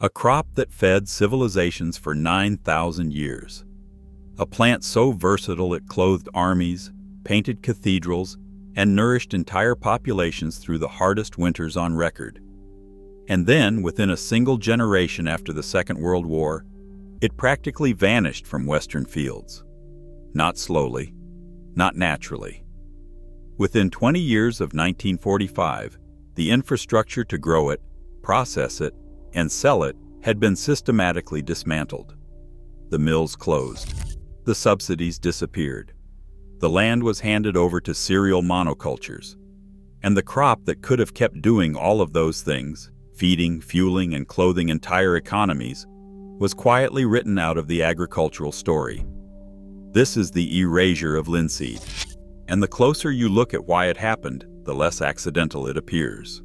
A crop that fed civilizations for 9,000 years. A plant so versatile it clothed armies, painted cathedrals, and nourished entire populations through the hardest winters on record. And then, within a single generation after the Second World War, it practically vanished from Western fields. Not slowly, not naturally. Within 20 years of 1945, the infrastructure to grow it, process it, and sell it had been systematically dismantled. The mills closed. The subsidies disappeared. The land was handed over to cereal monocultures. And the crop that could have kept doing all of those things, feeding, fueling, and clothing entire economies, was quietly written out of the agricultural story. This is the erasure of linseed. And the closer you look at why it happened, the less accidental it appears.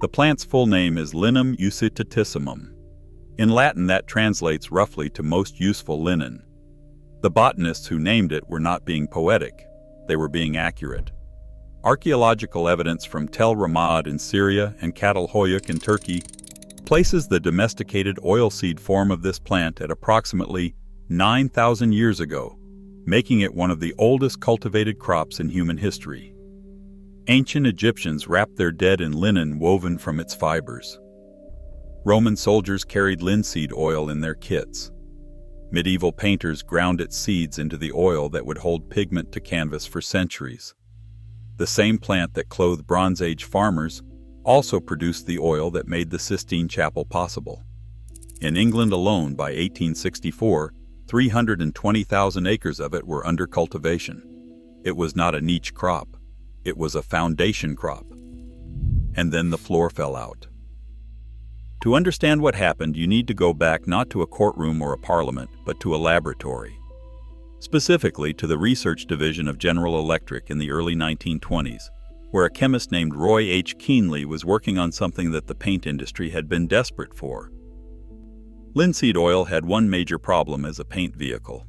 The plant's full name is Linum usitatissimum. In Latin, that translates roughly to most useful linen. The botanists who named it were not being poetic, they were being accurate. Archaeological evidence from Tel Ramad in Syria and Catalhoyuk in Turkey places the domesticated oilseed form of this plant at approximately 9,000 years ago, making it one of the oldest cultivated crops in human history. Ancient Egyptians wrapped their dead in linen woven from its fibers. Roman soldiers carried linseed oil in their kits. Medieval painters ground its seeds into the oil that would hold pigment to canvas for centuries. The same plant that clothed Bronze Age farmers also produced the oil that made the Sistine Chapel possible. In England alone, by 1864, 320,000 acres of it were under cultivation. It was not a niche crop. It was a foundation crop. And then the floor fell out. To understand what happened, you need to go back not to a courtroom or a parliament, but to a laboratory. Specifically to the research division of General Electric in the early 1920s, where a chemist named Roy H. Keenley was working on something that the paint industry had been desperate for. Linseed oil had one major problem as a paint vehicle.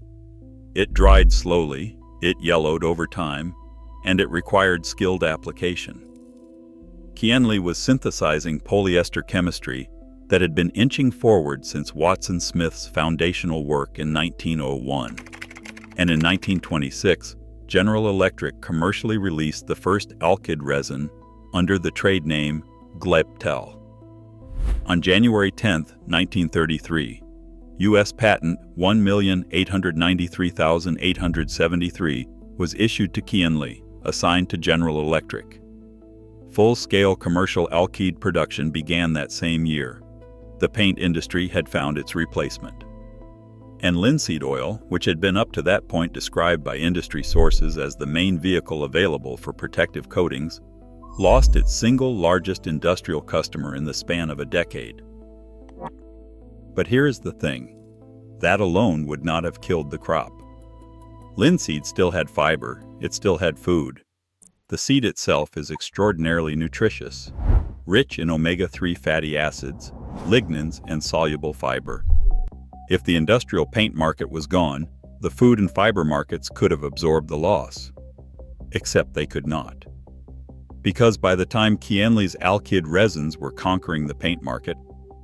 It dried slowly, it yellowed over time, and it required skilled application. Keenley was synthesizing polyester chemistry that had been inching forward since Watson Smith's foundational work in 1901. And in 1926, General Electric commercially released the first alkyd resin under the trade name Glebtel. On January 10, 1933, U.S. Patent 1,893,873 was issued to Keenley, assigned to General Electric. Full-scale commercial alkyd production began that same year. The paint industry had found its replacement. And linseed oil, which had been up to that point described by industry sources as the main vehicle available for protective coatings, lost its single largest industrial customer in the span of a decade. But here is the thing. That alone would not have killed the crop. Linseed still had fiber, it still had food. The seed itself is extraordinarily nutritious, rich in omega-3 fatty acids, lignans, and soluble fiber. If the industrial paint market was gone, the food and fiber markets could have absorbed the loss. Except they could not. Because by the time Keenley's alkyd resins were conquering the paint market,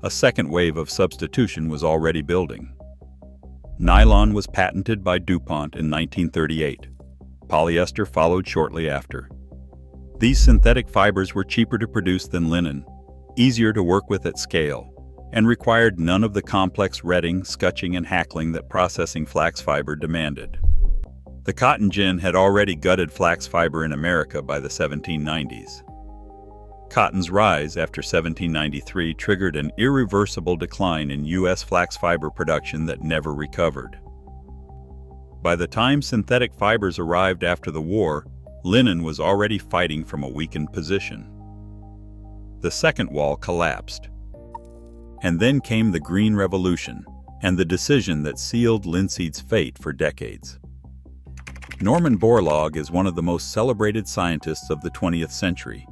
a second wave of substitution was already building. Nylon was patented by DuPont in 1938. Polyester followed shortly after. These synthetic fibers were cheaper to produce than linen, easier to work with at scale, and required none of the complex retting, scutching, and hackling that processing flax fiber demanded. The cotton gin had already gutted flax fiber in America by the 1790s. Cotton's rise after 1793 triggered an irreversible decline in U.S. flax fiber production that never recovered. By the time synthetic fibers arrived after the war, linen was already fighting from a weakened position. The second wall collapsed. And then came the Green Revolution and the decision that sealed linseed's fate for decades. Norman Borlaug is one of the most celebrated scientists of the 20th century.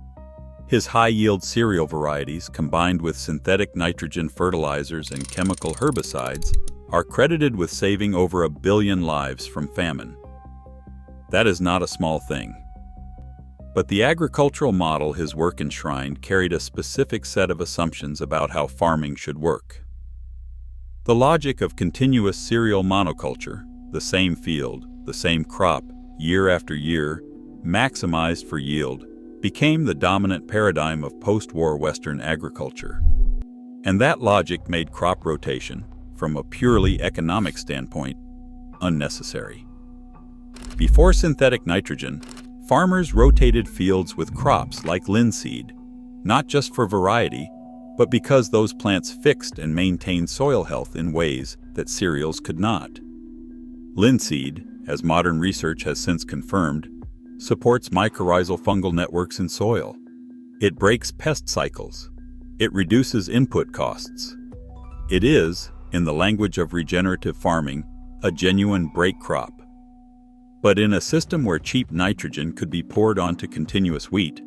His high-yield cereal varieties, combined with synthetic nitrogen fertilizers and chemical herbicides, are credited with saving over 1 billion lives from famine. That is not a small thing. But the agricultural model his work enshrined carried a specific set of assumptions about how farming should work. The logic of continuous serial monoculture, the same field, the same crop, year after year, maximized for yield, became the dominant paradigm of post-war Western agriculture. And that logic made crop rotation, from a purely economic standpoint, unnecessary. Before synthetic nitrogen, farmers rotated fields with crops like linseed, not just for variety, but because those plants fixed and maintained soil health in ways that cereals could not. Linseed, as modern research has since confirmed, supports mycorrhizal fungal networks in soil. It breaks pest cycles. It reduces input costs. It is, in the language of regenerative farming, a genuine break crop. But in a system where cheap nitrogen could be poured onto continuous wheat,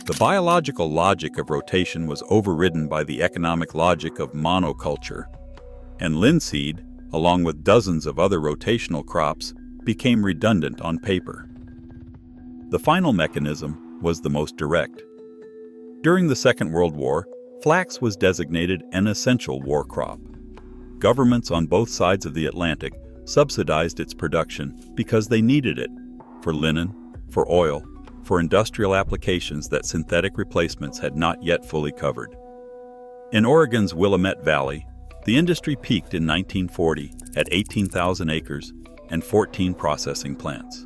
the biological logic of rotation was overridden by the economic logic of monoculture, and linseed, along with dozens of other rotational crops, became redundant on paper. The final mechanism was the most direct. During the Second World War, flax was designated an essential war crop. Governments on both sides of the Atlantic subsidized its production because they needed it for linen, for oil, for industrial applications that synthetic replacements had not yet fully covered. In Oregon's Willamette Valley, the industry peaked in 1940 at 18,000 acres and 14 processing plants.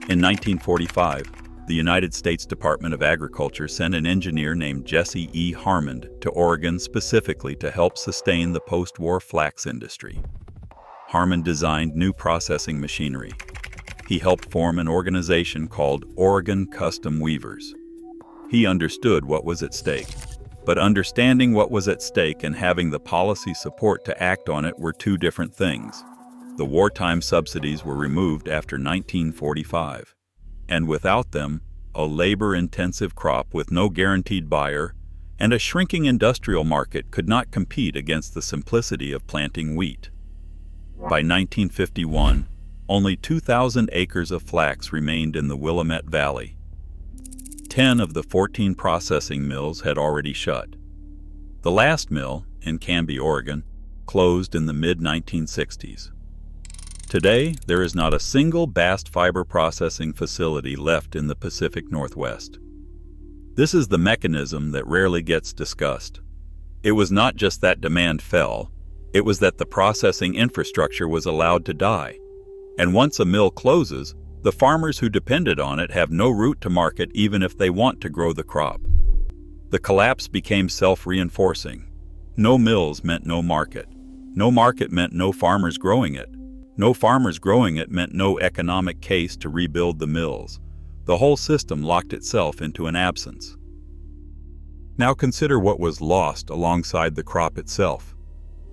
In 1945, the United States Department of Agriculture sent an engineer named Jesse E. Harmond to Oregon specifically to help sustain the post-war flax industry. Harmond designed new processing machinery. He helped form an organization called Oregon Custom Weavers. He understood what was at stake, but understanding what was at stake and having the policy support to act on it were two different things. The wartime subsidies were removed after 1945, and without them, a labor-intensive crop with no guaranteed buyer and a shrinking industrial market could not compete against the simplicity of planting wheat. By 1951, only 2,000 acres of flax remained in the Willamette Valley. 10 of the 14 processing mills had already shut. The last mill, in Canby, Oregon, closed in the mid-1960s. Today, there is not a single bast fiber processing facility left in the Pacific Northwest. This is the mechanism that rarely gets discussed. It was not just that demand fell, it was that the processing infrastructure was allowed to die. And once a mill closes, the farmers who depended on it have no route to market even if they want to grow the crop. The collapse became self-reinforcing. No mills meant no market. No market meant no farmers growing it. No farmers growing it meant no economic case to rebuild the mills. The whole system locked itself into an absence. Now consider what was lost alongside the crop itself.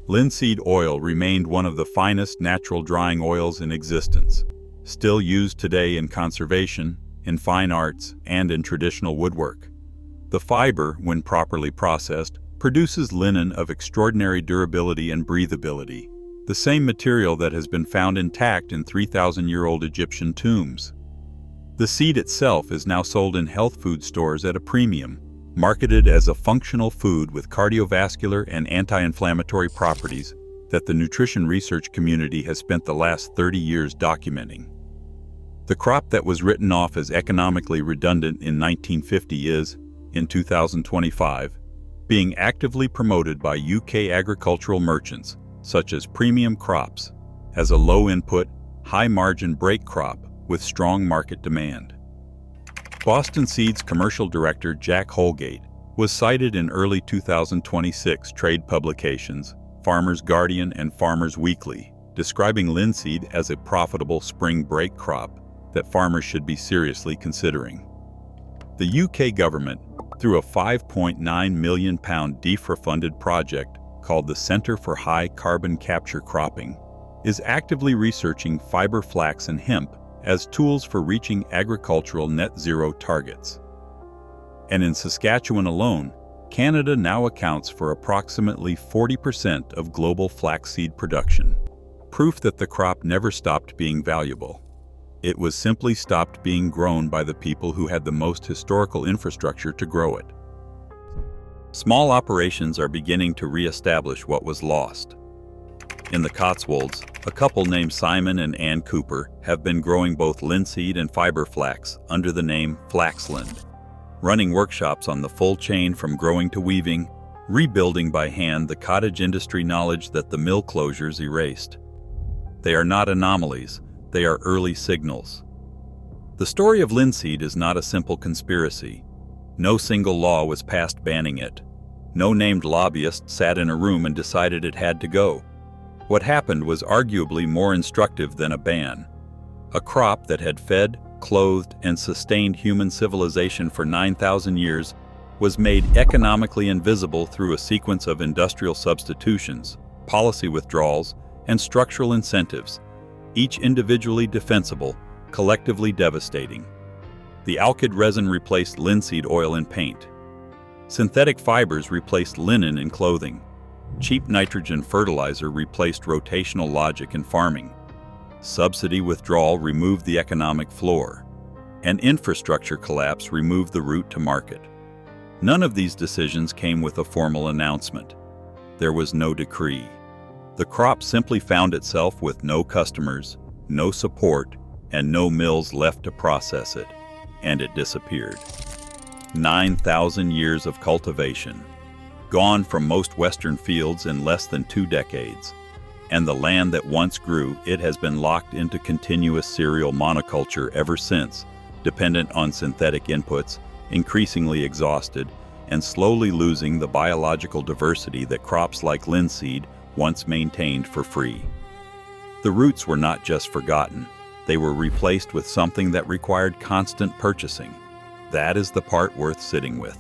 Linseed oil remained one of the finest natural drying oils in existence, still used today in conservation, in fine arts, and in traditional woodwork. The fiber, when properly processed, produces linen of extraordinary durability and breathability, the same material that has been found intact in 3,000-year-old Egyptian tombs. The seed itself is now sold in health food stores at a premium, marketed as a functional food with cardiovascular and anti-inflammatory properties that the nutrition research community has spent the last 30 years documenting. The crop that was written off as economically redundant in 1950 is, in 2025, being actively promoted by UK agricultural merchants, such as premium crops, as a low-input, high-margin break crop with strong market demand. Boston Seed's commercial director Jack Holgate was cited in early 2026 trade publications, Farmer's Guardian and Farmer's Weekly, describing linseed as a profitable spring break crop that farmers should be seriously considering. The UK government, through a £5.9 million DEFRA-funded project called the Centre for High Carbon Capture Cropping, is actively researching fiber flax and hemp as tools for reaching agricultural net zero targets. And in Saskatchewan alone, Canada now accounts for approximately 40% of global flaxseed production, proof that the crop never stopped being valuable. It was simply stopped being grown by the people who had the most historical infrastructure to grow it. Small operations are beginning to re-establish what was lost. In the Cotswolds, a couple named Simon and Ann Cooper have been growing both linseed and fiber flax under the name Flaxland, running workshops on the full chain from growing to weaving, rebuilding by hand the cottage industry knowledge that the mill closures erased. They are not anomalies, they are early signals. The story of linseed is not a simple conspiracy. No single law was passed banning it. No named lobbyist sat in a room and decided it had to go. What happened was arguably more instructive than a ban. A crop that had fed, clothed, and sustained human civilization for 9,000 years was made economically invisible through a sequence of industrial substitutions, policy withdrawals, and structural incentives, each individually defensible, collectively devastating. The alkyd resin replaced linseed oil in paint. Synthetic fibers replaced linen in clothing. Cheap nitrogen fertilizer replaced rotational logic in farming. Subsidy withdrawal removed the economic floor. And infrastructure collapse removed the route to market. None of these decisions came with a formal announcement. There was no decree. The crop simply found itself with no customers, no support, and no mills left to process it, and it disappeared. 9,000 years of cultivation, gone from most Western fields in less than 2 decades, and the land that once grew, it has been locked into continuous cereal monoculture ever since, dependent on synthetic inputs, increasingly exhausted, and slowly losing the biological diversity that crops like linseed once maintained for free. The roots were not just forgotten, they were replaced with something that required constant purchasing. That is the part worth sitting with.